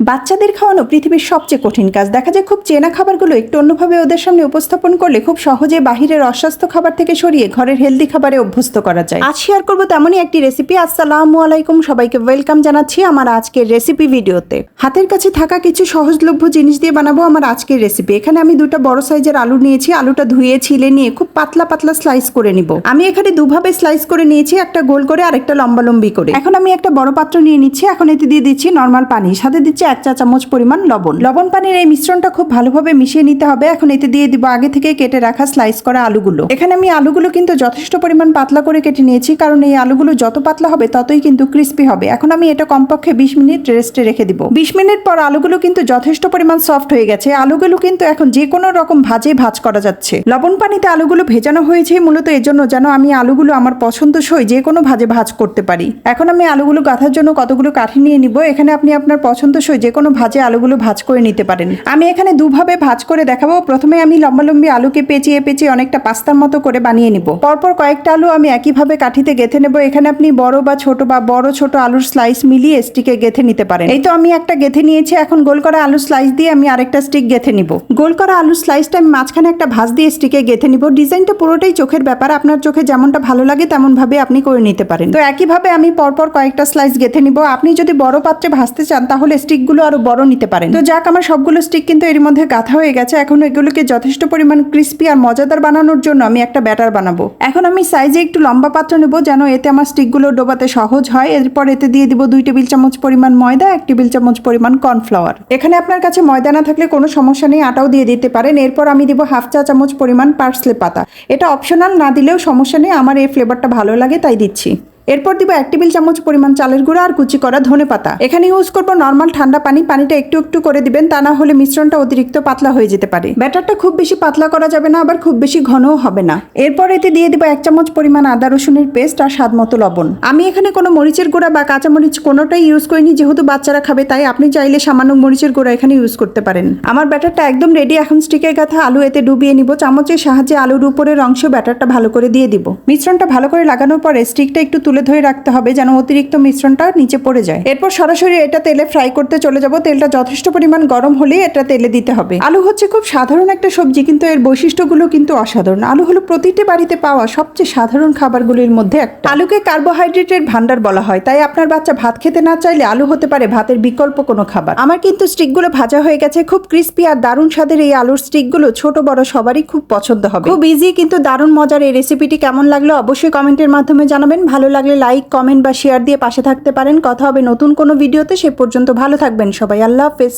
বাচ্চাদের খাওয়ানো পৃথিবীর সবচেয়ে কঠিন কাজ। দেখা যায় খুব চেনা খাবারগুলো একটু অন্যভাবে ওদের সামনে উপস্থাপন করলে খুব সহজে বাহিরের অস্বাস্থ্য খাবার থেকে সরিয়ে ঘরের হেলদি খাবারে অভ্যস্ত করা যায়। আজ শেয়ার করবো তেমনই একটি রেসিপি। আসসালামু আলাইকুম, সবাইকে ওয়েলকাম জানাচ্ছি আমার আজকের রেসিপি ভিডিওতে। হাতের কাছে থাকা কিছু সহজলভ্য জিনিস দিয়ে বানাবো আমার আজকের রেসিপি। এখানে আমি দুটো বড় সাইজের আলু নিয়েছি। আলুটা ধুয়ে ছিলে নিয়ে খুব পাতলা পাতলা স্লাইস করে নিব। আমি এখানে দুভাবে স্লাইস করে নিয়েছি, একটা গোল করে আর একটা লম্বালম্বি করে। এখন আমি একটা বড় পাত্র নিয়ে নিচ্ছি। এখন এতে দিয়ে দিচ্ছি নর্মাল পানি, সাথে দিচ্ছি 1 চা চামচ পরিমাণ লবণ। লবণ পানির এই মিশ্রণটা খুব ভালোভাবে মিশিয়ে নিতে হবে। এখন এতে দিয়ে দিব আগে থেকে কেটে রাখা স্লাইস করা আলুগুলো। এখানে আমি আলুগুলো কিন্তু যথেষ্ট পরিমাণ পাতলা করে কেটে নিয়েছি, কারণ এই আলুগুলো যত পাতলা হবে ততই কিন্তু ক্রিস্পি হবে। এখন আমি এটা কমপক্ষে 20 মিনিট রেস্টে রেখে দিব। 20 মিনিট পর আলুগুলো কিন্তু যথেষ্ট পরিমাণ সফট হয়ে গেছে। আলুগুলো কিন্তু এখন যে কোনো রকম ভাজ করা যাচ্ছে। লবণ পানিতে আলুগুলো ভেজানো হয়েছে মূলত এজন্য যেন আমি আলুগুলো আমার পছন্দসই যে কোনো ভাজ করতে পারি। এখন আমি আলুগুলো গাঁথার জন্য কতগুলো কাঠি নিয়ে নিব। এখানে আপনি আপনার পছন্দসই যে কোনো ভাজে আলুগুলো ভাজ করে নিতে পারেন। আমি এখানে দুভাবে ভাজ করে দেখাবো। প্রথমে আমি লম্বালম্বি আলুকে পেঁচিয়ে অনেকটা পাস্তার মতো করে বানিয়ে নিব। পরপর কয়েকটা আলু আমি একইভাবে কাঠিতে গেঁথে নেব। এখানে আপনি বড় বা ছোট আলুর স্লাইস মিলিয়ে স্টিকে গেঁথে নিতে পারেন। এই তো আমি একটা গেঁথে নিয়েছি। এখন গোল করা আলুর স্লাইস দিয়ে আমি আরেকটা স্টিক গেঁথে নিব। গোল করা আলুর স্লাইসটা আমি মাঝখানে একটা ভাঁজ দিয়ে স্টিকে গেঁথে নিব। ডিজাইনটা পুরোটাই চোখের ব্যাপার, আপনার চোখে যেমনটা ভালো লাগে তেমন ভাবে আপনি করে নিতে পারেন। তো একইভাবে আমি পরপর কয়েকটা স্লাইস গেঁথে নিব। আপনি যদি বড় পাত্রে ভাজতে চান তাহলে স্টিকগুলো আরো বড় নিতে পারেন। তো যাক, আমার সবগুলো স্টিক কিন্তু এর মধ্যে গাঁথা হয়ে গেছে। এখন এগুলোকে যথেষ্ট পরিমাণ ক্রিস্পি আর মজাদার বানানোর জন্য আমি একটা ব্যাটার বানাবো। এখন আমি সাইজে একটু লম্বা পাত্র নেব যেন এতে আমার স্টিকগুলো ডোবাতে সহজ হয়। এরপর এতে দিয়ে দিব 2 টেবিল চামচ পরিমাণ ময়দা, 1 টেবিল চামচ পরিমাণ কর্নফ্লাওয়ার। এখানে আপনার কাছে ময়দা না থাকলে কোনো সমস্যা নেই, আটাও দিয়ে দিতে পারেন। এরপর আমি দিব 1/2 চা চামচ পরিমাণ পার্সলে পাতা। এটা অপশনাল, না দিলেও সমস্যা নেই, আমার এই ফ্লেভারটা ভালো লাগে তাই দিচ্ছি। এরপর দিব 1 টেবিল চামচ পরিমাণ চালের গুঁড়া আর কুচি করা ধনেপাতা। এখানে ইউজ করব নর্মাল ঠান্ডা পানি। পানিটা একটু একটু করে দিবেন, তা না হলে মিশ্রণটা অতিরিক্ত পাতলা হয়ে যেতে পারে। ব্যাটারটা খুব বেশি পাতলা করা যাবে না, আবার খুব বেশি ঘনও হবে না। এরপর এতে দিয়ে দিব 1 চামচ পরিমাণ আদা রসুনের পেস্ট আর স্বাদ মতো লবণ। আমি এখানে কোনো মরিচের গুঁড়া বা কাঁচামরিচ কোনোটাই ইউজ করিনি, যেহেতু বাচ্চারা খাবে তাই আপনি চাইলে সামান্য মরিচের গুঁড়া এখানে ইউজ করতে পারেন। আমার ব্যাটারটা একদম রেডি। এখন স্টিকের গাঁথা আলু এতে ডুবিয়ে নিব। চামচের সাহায্যে আলুর উপরের অংশ ব্যাটারটা ভালো করে দিয়ে দিব। মিশ্রণটা ভালো করে লাগানোর পরে স্টিকটা একটু তুলে ধরে রাখতে হবে যেন অতিরিক্ত মিশ্রণটা নিচে পড়ে যায়। এরপর সরাসরি এটা তেলে ফ্রাই করতে চলে যাব। তেলটা যথেষ্ট পরিমাণ গরম হলে এটা তেলে দিতে হবে। আলু হচ্ছে খুব সাধারণ একটা সবজি, কিন্তু এর বৈশিষ্ট্যগুলো কিন্তু অসাধারণ। আলু হলো প্রতিটি বাড়িতে পাওয়া সবচেয়ে সাধারণ খাবারগুলির মধ্যে একটা। আলুকে কার্বোহাইড্রেটের ভান্ডার বলা হয়, তাই আপনার বাচ্চা ভাত খেতে না চাইলে আলু হতে পারে ভাতের বিকল্প কোনো খাবার। আমার কিন্তু স্টিকগুলো ভাজা হয়ে গেছে। খুব ক্রিস্পি আর দারুণ স্বাদের এই আলুর স্টিকগুলো ছোট বড় সবারই খুব পছন্দ হবে। খুব ইজি কিন্তু দারুণ মজার এই রেসিপিটি কেমন লাগলো অবশ্যই কমেন্টের মাধ্যমে জানাবেন। ভালো লাগলে লাইক, কমেন্ট বা শেয়ার দিয়ে পাশে থাকতে পারেন। কথা হবে নতুন কোনো ভিডিওতে। সে পর্যন্ত ভালো থাকবেন সবাই। আল্লাহ হাফেজ।